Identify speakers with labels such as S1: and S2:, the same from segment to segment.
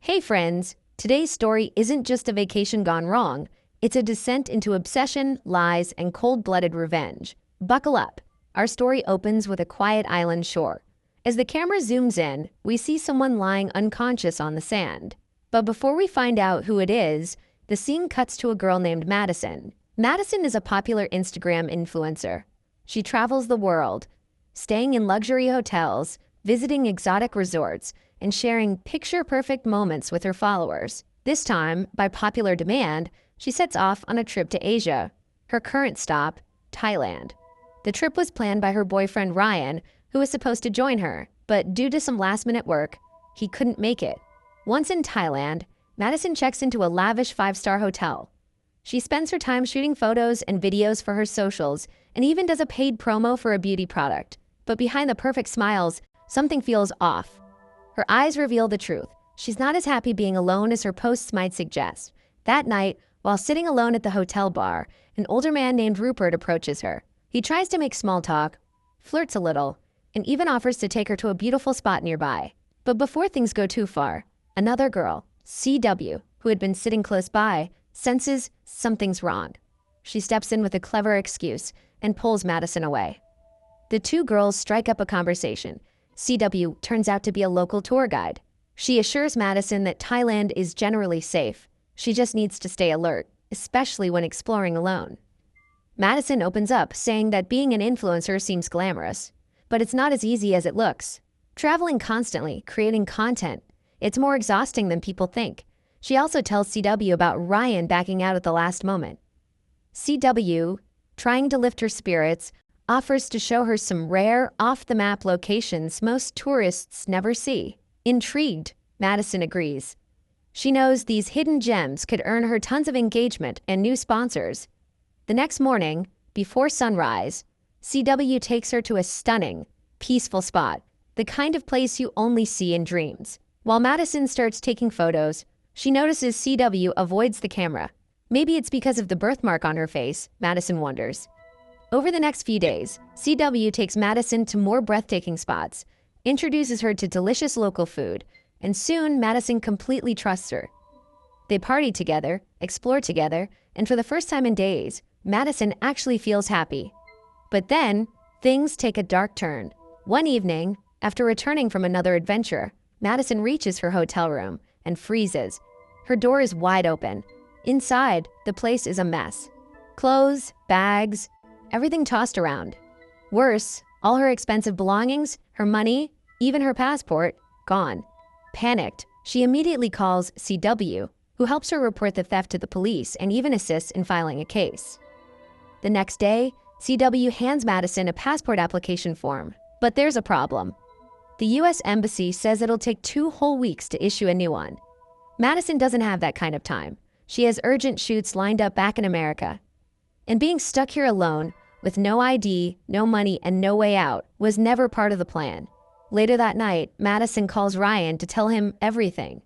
S1: Hey friends, today's story isn't just a vacation gone wrong, it's a descent into obsession, lies, and cold-blooded revenge. Buckle up. Our story opens with a quiet island shore. As the camera zooms in, we see someone lying unconscious on the sand. But before we find out who it is, the scene cuts to a girl named Madison. Madison is a popular Instagram influencer. She travels the world, staying in luxury hotels, visiting exotic resorts, and sharing picture-perfect moments with her followers. This time, by popular demand, she sets off on a trip to Asia. Her current stop, Thailand. The trip was planned by her boyfriend Ryan, who was supposed to join her, but due to some last-minute work, he couldn't make it. Once in Thailand, Madison checks into a lavish 5-star hotel. She spends her time shooting photos and videos for her socials and even does a paid promo for a beauty product. But behind the perfect smiles, something feels off. Her eyes reveal the truth. She's not as happy being alone as her posts might suggest. That night, while sitting alone at the hotel bar, an older man named Rupert approaches her. He tries to make small talk, flirts a little, and even offers to take her to a beautiful spot nearby. But before things go too far, another girl, CW, who had been sitting close by, senses something's wrong. She steps in with a clever excuse and pulls Madison away. The two girls strike up a conversation. CW turns out to be a local tour guide. She assures Madison that Thailand is generally safe. She just needs to stay alert, especially when exploring alone. Madison opens up, saying that being an influencer seems glamorous, but it's not as easy as it looks. Traveling constantly, creating content, it's more exhausting than people think. She also tells CW about Ryan backing out at the last moment. CW, trying to lift her spirits, offers to show her some rare, off-the-map locations most tourists never see. Intrigued, Madison agrees. She knows these hidden gems could earn her tons of engagement and new sponsors. The next morning, before sunrise, CW takes her to a stunning, peaceful spot, the kind of place you only see in dreams. While Madison starts taking photos, she notices CW avoids the camera. Maybe it's because of the birthmark on her face, Madison wonders. Over the next few days, CW takes Madison to more breathtaking spots, introduces her to delicious local food, and soon Madison completely trusts her. They party together, explore together, and for the first time in days, Madison actually feels happy. But then, things take a dark turn. One evening, after returning from another adventure, Madison reaches her hotel room and freezes. Her door is wide open. Inside, the place is a mess. Clothes, bags, everything tossed around. Worse, all her expensive belongings, her money, even her passport, gone. Panicked, she immediately calls CW, who helps her report the theft to the police and even assists in filing a case. The next day, CW hands Madison a passport application form. But there's a problem. The US Embassy says it'll take 2 whole weeks to issue a new one. Madison doesn't have that kind of time. She has urgent shoots lined up back in America. And being stuck here alone, with no ID, no money, and no way out, was never part of the plan. Later that night, Madison calls Ryan to tell him everything.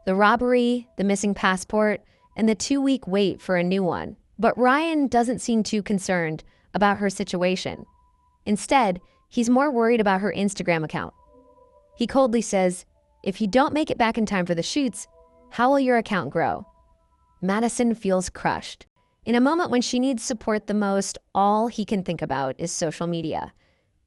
S1: The robbery, the missing passport, and the 2-week wait for a new one. But Ryan doesn't seem too concerned about her situation. Instead, he's more worried about her Instagram account. He coldly says, "If you don't make it back in time for the shoots, how will your account grow?" Madison feels crushed. In a moment when she needs support the most, all he can think about is social media.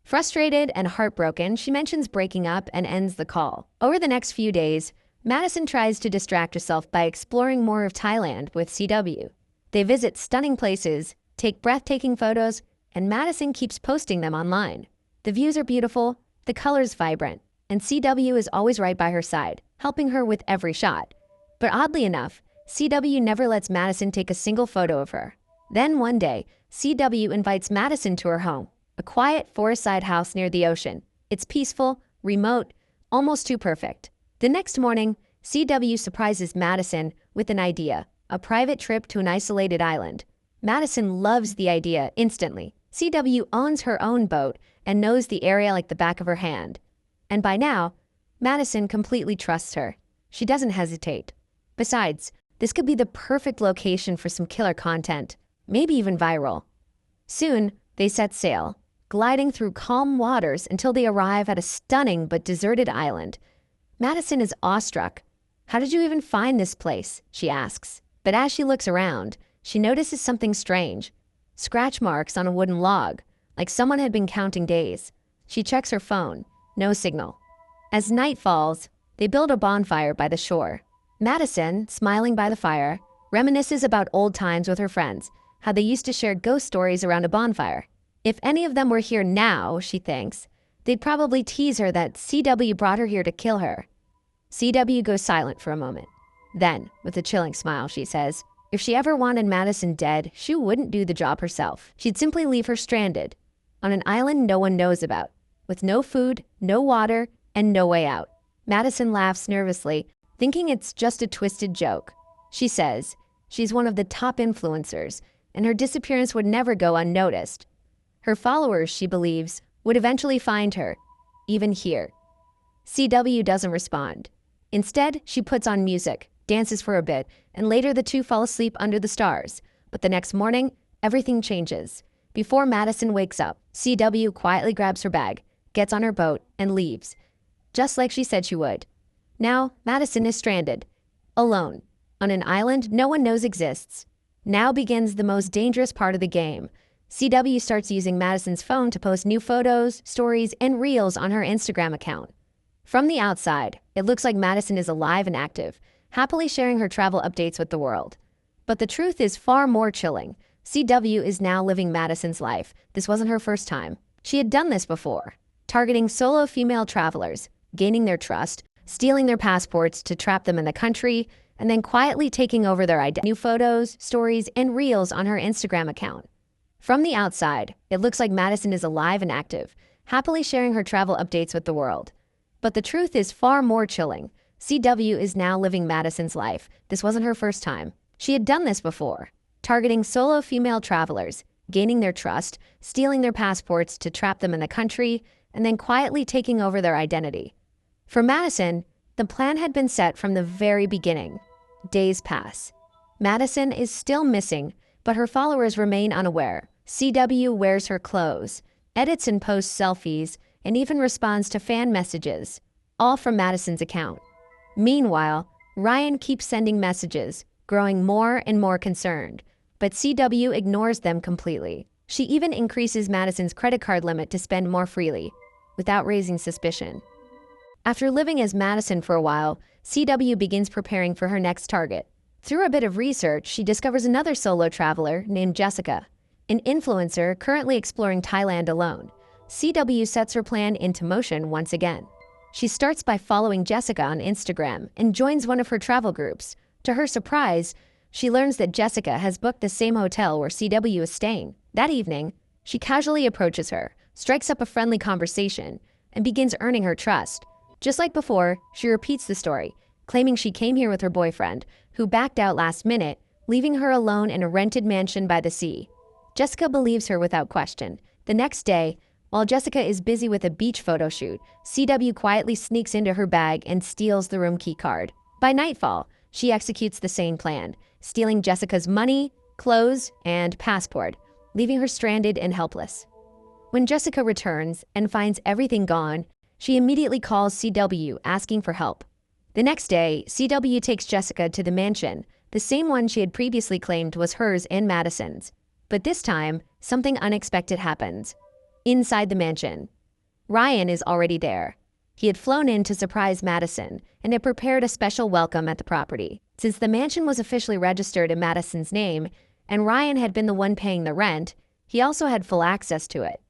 S1: Frustrated and heartbroken, she mentions breaking up and ends the call. Over the next few days, Madison tries to distract herself by exploring more of Thailand with CW. They visit stunning places, take breathtaking photos, and Madison keeps posting them online. The views are beautiful, the colors vibrant, and CW is always right by her side, helping her with every shot. But oddly enough, CW never lets Madison take a single photo of her. Then one day, CW invites Madison to her home, a quiet forest-side house near the ocean. It's peaceful, remote, almost too perfect. The next morning, CW surprises Madison with an idea, a private trip to an isolated island. Madison loves the idea instantly. CW owns her own boat and knows the area like the back of her hand. And by now, Madison completely trusts her. She doesn't hesitate. Besides, this could be the perfect location for some killer content, maybe even viral. Soon, they set sail, gliding through calm waters until they arrive at a stunning but deserted island. Madison is awestruck. "How did you even find this place?" she asks. But as she looks around, she notices something strange. Scratch marks on a wooden log, like someone had been counting days. She checks her phone. No signal. As night falls, they build a bonfire by the shore. Madison, smiling by the fire, reminisces about old times with her friends, how they used to share ghost stories around a bonfire. If any of them were here now, she thinks, they'd probably tease her that CW brought her here to kill her. CW goes silent for a moment. Then, with a chilling smile, she says, if she ever wanted Madison dead, she wouldn't do the job herself. She'd simply leave her stranded, on an island no one knows about, with no food, no water, and no way out. Madison laughs nervously, thinking it's just a twisted joke. She says she's one of the top influencers, and her disappearance would never go unnoticed. Her followers, she believes, would eventually find her, even here. CW doesn't respond. Instead, she puts on music, dances for a bit, and later the two fall asleep under the stars. But the next morning, everything changes. Before Madison wakes up, CW quietly grabs her bag, gets on her boat, and leaves, just like she said she would. Now, Madison is stranded, alone, on an island no one knows exists. Now begins the most dangerous part of the game. CW starts using Madison's phone to post new photos, stories, and reels on her Instagram account. From the outside, it looks like Madison is alive and active, happily sharing her travel updates with the world. But the truth is far more chilling. CW is now living Madison's life. This wasn't her first time. She had done this before, targeting solo female travelers, gaining their trust, stealing their passports to trap them in the country, and then quietly taking over their identity. New photos, stories, and reels on her Instagram account. From the outside, it looks like Madison is alive and active, happily sharing her travel updates with the world. But the truth is far more chilling. CW is now living Madison's life. This wasn't her first time. She had done this before, targeting solo female travelers, gaining their trust, stealing their passports to trap them in the country, and then quietly taking over their identity. For Madison, the plan had been set from the very beginning. Days pass. Madison is still missing, but her followers remain unaware. CW wears her clothes, edits and posts selfies, and even responds to fan messages, all from Madison's account. Meanwhile, Ryan keeps sending messages, growing more and more concerned, but CW ignores them completely. She even increases Madison's credit card limit to spend more freely, without raising suspicion. After living as Madison for a while, CW begins preparing for her next target. Through a bit of research, she discovers another solo traveler named Jessica, an influencer currently exploring Thailand alone. CW sets her plan into motion once again. She starts by following Jessica on Instagram and joins one of her travel groups. To her surprise, she learns that Jessica has booked the same hotel where CW is staying. That evening, she casually approaches her, strikes up a friendly conversation, and begins earning her trust. Just like before, she repeats the story, claiming she came here with her boyfriend, who backed out last minute, leaving her alone in a rented mansion by the sea. Jessica believes her without question. The next day, while Jessica is busy with a beach photo shoot, CW quietly sneaks into her bag and steals the room key card. By nightfall, she executes the same plan, stealing Jessica's money, clothes, and passport, leaving her stranded and helpless. When Jessica returns and finds everything gone, she immediately calls CW asking for help. The next day, CW takes Jessica to the mansion, the same one she had previously claimed was hers and Madison's. But this time, something unexpected happens. Inside the mansion, Ryan is already there. He had flown in to surprise Madison and had prepared a special welcome at the property. Since the mansion was officially registered in Madison's name, and Ryan had been the one paying the rent, he also had full access to it.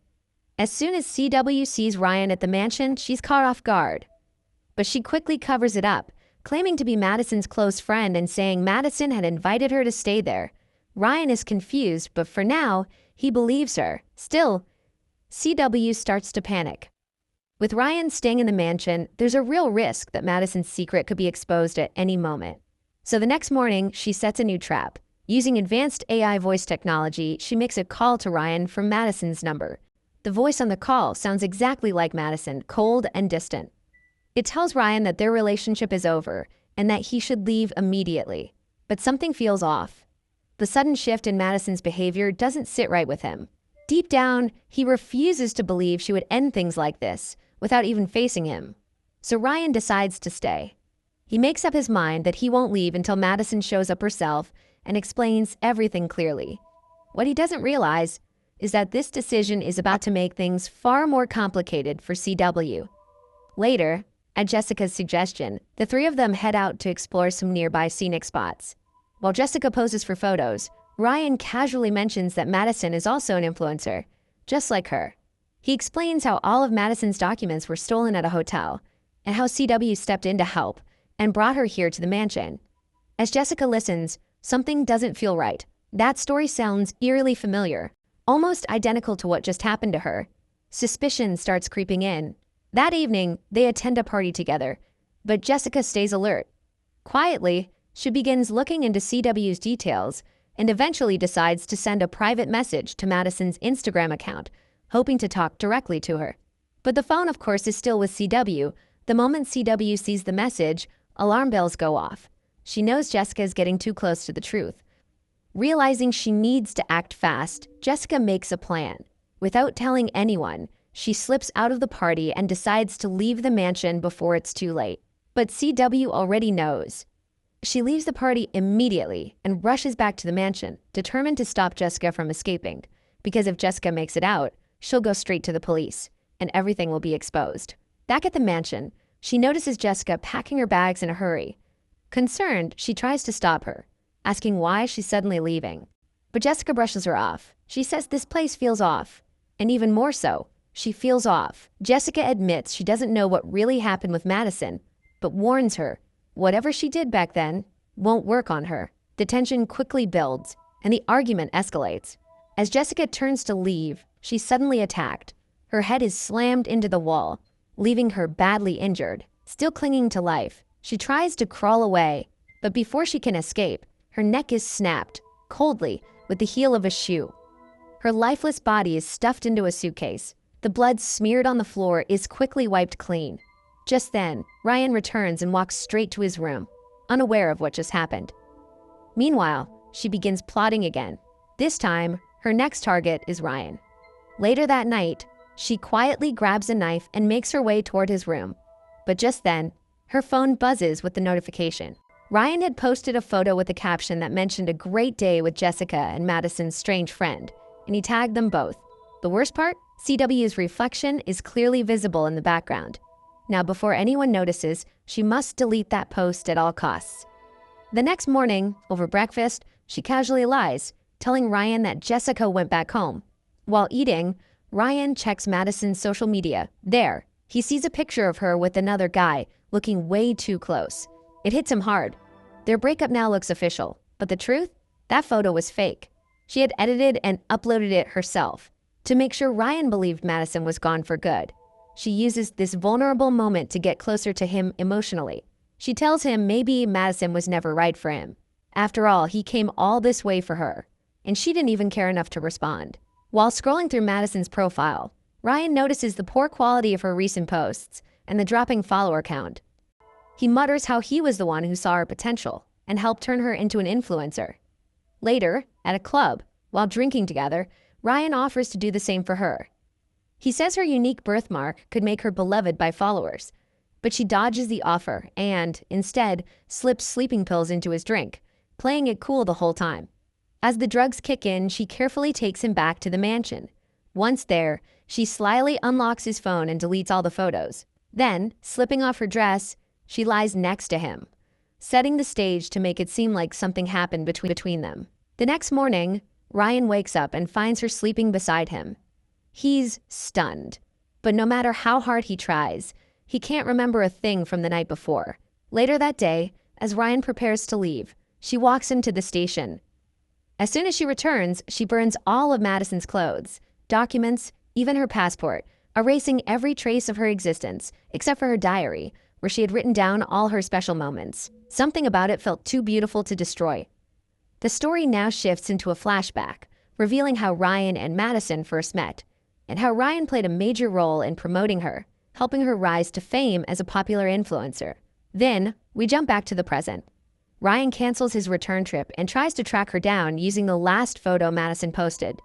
S1: As soon as CW sees Ryan at the mansion, she's caught off guard. But she quickly covers it up, claiming to be Madison's close friend and saying Madison had invited her to stay there. Ryan is confused, but for now, he believes her. Still, CW starts to panic. With Ryan staying in the mansion, there's a real risk that Madison's secret could be exposed at any moment. So the next morning, she sets a new trap. Using advanced AI voice technology, she makes a call to Ryan from Madison's number. The voice on the call sounds exactly like Madison, cold and distant. It tells Ryan that their relationship is over and that he should leave immediately. But something feels off. The sudden shift in Madison's behavior doesn't sit right with him. Deep down, he refuses to believe she would end things like this without even facing him. So Ryan decides to stay. He makes up his mind that he won't leave until Madison shows up herself and explains everything clearly. What he doesn't realize is that this decision is about to make things far more complicated for CW. Later, at Jessica's suggestion, the three of them head out to explore some nearby scenic spots. While Jessica poses for photos, Ryan casually mentions that Madison is also an influencer, just like her. He explains how all of Madison's documents were stolen at a hotel, and how CW stepped in to help and brought her here to the mansion. As Jessica listens, something doesn't feel right. That story sounds eerily familiar, almost identical to what just happened to her. Suspicion starts creeping in. That evening, they attend a party together, but Jessica stays alert. Quietly, she begins looking into CW's details and eventually decides to send a private message to Madison's Instagram account, hoping to talk directly to her. But the phone, of course, is still with CW. The moment CW sees the message, alarm bells go off. She knows Jessica is getting too close to the truth. Realizing she needs to act fast, Jessica makes a plan. Without telling anyone, she slips out of the party and decides to leave the mansion before it's too late. But CW already knows. She leaves the party immediately and rushes back to the mansion, determined to stop Jessica from escaping. Because if Jessica makes it out, she'll go straight to the police, and everything will be exposed. Back at the mansion, she notices Jessica packing her bags in a hurry. Concerned, she tries to stop her, asking why she's suddenly leaving. But Jessica brushes her off. She says this place feels off. And even more so, she feels off. Jessica admits she doesn't know what really happened with Madison, but warns her whatever she did back then won't work on her. The tension quickly builds, and the argument escalates. As Jessica turns to leave, she's suddenly attacked. Her head is slammed into the wall, leaving her badly injured. Still clinging to life, she tries to crawl away, but before she can escape, her neck is snapped, coldly, with the heel of a shoe. Her lifeless body is stuffed into a suitcase. The blood smeared on the floor is quickly wiped clean. Just then, Ryan returns and walks straight to his room, unaware of what just happened. Meanwhile, she begins plotting again. This time, her next target is Ryan. Later that night, she quietly grabs a knife and makes her way toward his room. But just then, her phone buzzes with the notification. Ryan had posted a photo with a caption that mentioned a great day with Jessica and Madison's strange friend, and he tagged them both. The worst part? CW's reflection is clearly visible in the background. Now, before anyone notices, she must delete that post at all costs. The next morning, over breakfast, she casually lies, telling Ryan that Jessica went back home. While eating, Ryan checks Madison's social media. There, he sees a picture of her with another guy, looking way too close. It hits him hard. Their breakup now looks official, but the truth? That photo was fake. She had edited and uploaded it herself to make sure Ryan believed Madison was gone for good. She uses this vulnerable moment to get closer to him emotionally. She tells him maybe Madison was never right for him. After all, he came all this way for her, and she didn't even care enough to respond. While scrolling through Madison's profile, Ryan notices the poor quality of her recent posts and the dropping follower count. He mutters how he was the one who saw her potential and helped turn her into an influencer. Later, at a club, while drinking together, Ryan offers to do the same for her. He says her unique birthmark could make her beloved by followers, but she dodges the offer and, instead, slips sleeping pills into his drink, playing it cool the whole time. As the drugs kick in, she carefully takes him back to the mansion. Once there, she slyly unlocks his phone and deletes all the photos. Then, slipping off her dress, she lies next to him, setting the stage to make it seem like something happened between them. The next morning, Ryan wakes up and finds her sleeping beside him. He's stunned, but no matter how hard he tries, he can't remember a thing from the night before. Later that day, as Ryan prepares to leave, she walks him to the station. As soon as she returns, she burns all of Madison's clothes, documents, even her passport, erasing every trace of her existence, except for her diary, where she had written down all her special moments. Something about it felt too beautiful to destroy. The story now shifts into a flashback, revealing how Ryan and Madison first met, and how Ryan played a major role in promoting her, helping her rise to fame as a popular influencer. Then, we jump back to the present. Ryan cancels his return trip and tries to track her down using the last photo Madison posted.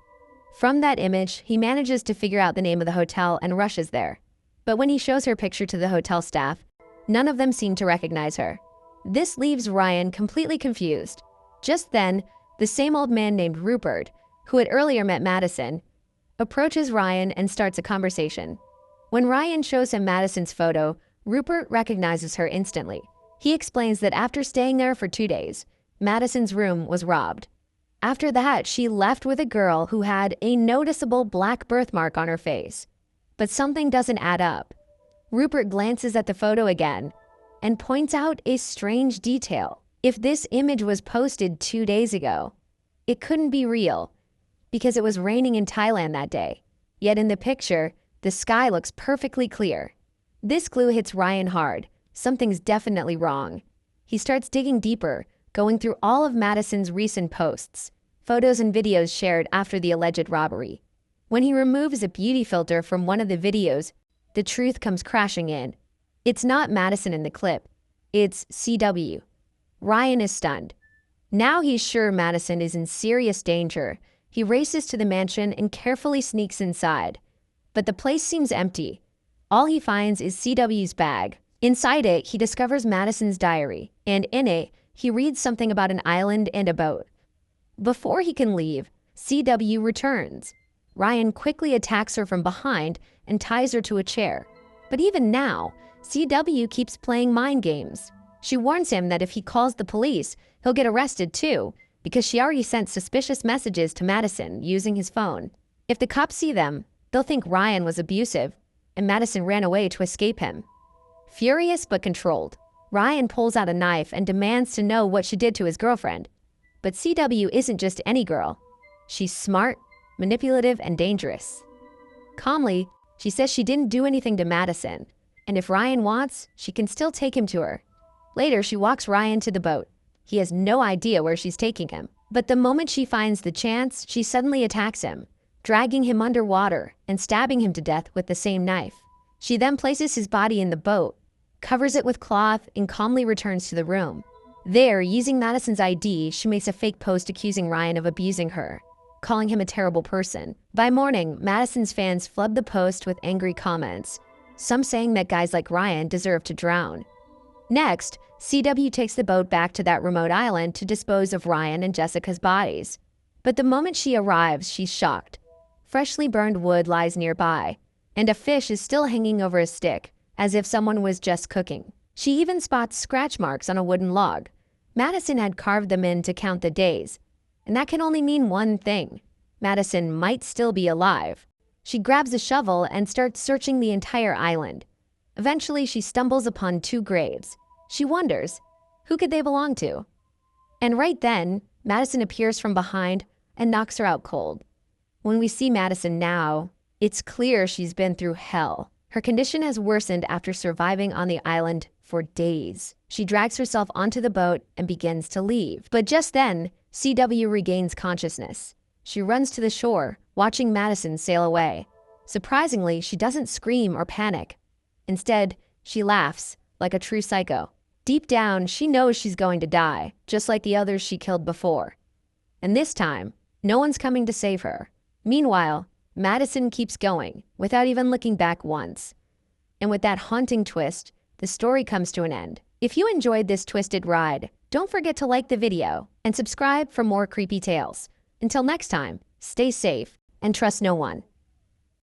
S1: From that image, he manages to figure out the name of the hotel and rushes there. But when he shows her picture to the hotel staff, none of them seem to recognize her. This leaves Ryan completely confused. Just then, the same old man named Rupert, who had earlier met Madison, approaches Ryan and starts a conversation. When Ryan shows him Madison's photo, Rupert recognizes her instantly. He explains that after staying there for 2 days, Madison's room was robbed. After that, she left with a girl who had a noticeable black birthmark on her face. But something doesn't add up. Rupert glances at the photo again and points out a strange detail. If this image was posted 2 days ago, it couldn't be real because it was raining in Thailand that day. Yet in the picture, the sky looks perfectly clear. This clue hits Ryan hard. Something's definitely wrong. He starts digging deeper, going through all of Madison's recent posts, photos and videos shared after the alleged robbery. When he removes a beauty filter from one of the videos, the truth comes crashing in. It's not Madison in the clip. It's CW. Ryan is stunned. Now he's sure Madison is in serious danger. He races to the mansion and carefully sneaks inside. But the place seems empty. All he finds is CW's bag. Inside it, he discovers Madison's diary, and in it, he reads something about an island and a boat. Before he can leave, CW returns. Ryan quickly attacks her from behind and ties her to a chair. But even now, CW keeps playing mind games. She warns him that if he calls the police, he'll get arrested too, because she already sent suspicious messages to Madison using his phone. If the cops see them, they'll think Ryan was abusive, and Madison ran away to escape him. Furious but controlled, Ryan pulls out a knife and demands to know what she did to his girlfriend. But CW isn't just any girl. She's smart, manipulative, and dangerous. Calmly, she says she didn't do anything to Madison, and if Ryan wants, she can still take him to her. Later, she walks Ryan to the boat. He has no idea where she's taking him. But the moment she finds the chance, she suddenly attacks him, dragging him underwater and stabbing him to death with the same knife. She then places his body in the boat, covers it with cloth, and calmly returns to the room. There, using Madison's ID, she makes a fake post accusing Ryan of abusing her, calling him a terrible person. By morning, Madison's fans flood the post with angry comments, some saying that guys like Ryan deserve to drown. Next, CW takes the boat back to that remote island to dispose of Ryan and Jessica's bodies. But the moment she arrives, she's shocked. Freshly burned wood lies nearby, and a fish is still hanging over a stick, as if someone was just cooking. She even spots scratch marks on a wooden log. Madison had carved them in to count the days, and that can only mean one thing. Madison might still be alive. She grabs a shovel and starts searching the entire island. Eventually, she stumbles upon 2 graves. She wonders, who could they belong to? And right then, Madison appears from behind and knocks her out cold. When we see Madison now, it's clear she's been through hell. Her condition has worsened after surviving on the island for days. She drags herself onto the boat and begins to leave. But just then, CW regains consciousness. She runs to the shore, watching Madison sail away. Surprisingly, she doesn't scream or panic. Instead, she laughs, like a true psycho. Deep down, she knows she's going to die, just like the others she killed before. And this time, no one's coming to save her. Meanwhile, Madison keeps going, without even looking back once. And with that haunting twist, the story comes to an end. If you enjoyed this twisted ride, don't forget to like the video and subscribe for more creepy tales. Until next time, stay safe and trust no one.